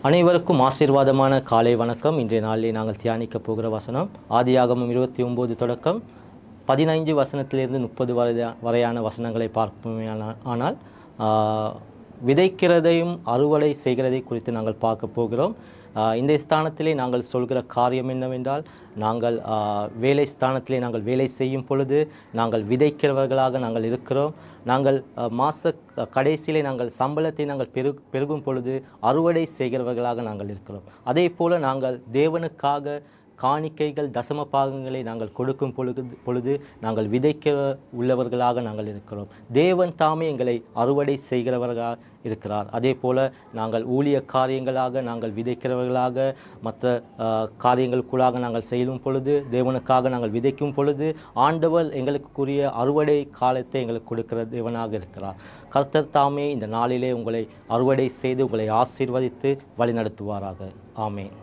அனைவருக்கும் ஆசீர்வாதமான காலை வணக்கம். இன்றைய நாளிலே நாங்கள் தியானிக்க போகிற வசனம் ஆதியாகமம் 29 தொடக்கம் 15 வசனத்திலிருந்து 30 வரையான வசனங்களை பார்ப்போம். ஆனால் விதைக்கிறதையும் அறுவடை செய்கிறதை குறித்து நாங்கள் பார்க்க போகிறோம். இந்த ஸ்தானத்திலே நாங்கள் சொல்கிற காரியம் என்னவென்றால், நாங்கள் வேலை ஸ்தானத்திலே நாங்கள் வேலை செய்யும் பொழுது நாங்கள் விதைக்கிறவர்களாக நாங்கள் இருக்கிறோம். நாங்கள் மாத கடைசியிலே நாங்கள் சம்பளத்தை நாங்கள் பெருகும் பொழுது அறுவடை செய்கிறவர்களாக நாங்கள் இருக்கிறோம். அதே போல் நாங்கள் தேவனுக்காக காணிக்கைகள் தசம பாகங்களை நாங்கள் கொடுக்கும் பொழுது நாங்கள் விதைக்க உள்ளவர்களாக நாங்கள் இருக்கிறோம். தேவன் தாமே எங்களை அறுவடை செய்கிறவர்களாக இருக்கிறார். அதே போல் நாங்கள் ஊழிய காரியங்களாக நாங்கள் விதைக்கிறவர்களாக மற்ற காரியங்களுக்குள்ளாக நாங்கள் செய்யும் பொழுது, தேவனுக்காக நாங்கள் விதைக்கும் பொழுது ஆண்டவர் எங்களுக்குரிய அறுவடை காலத்தை எங்களுக்கு கொடுக்கிற தேவனாக இருக்கிறார். கர்த்தர் தாமே இந்த நாளிலே உங்களை அறுவடை செய்து உங்களை ஆசீர்வதித்து வழிநடத்துவாராக. ஆமென்.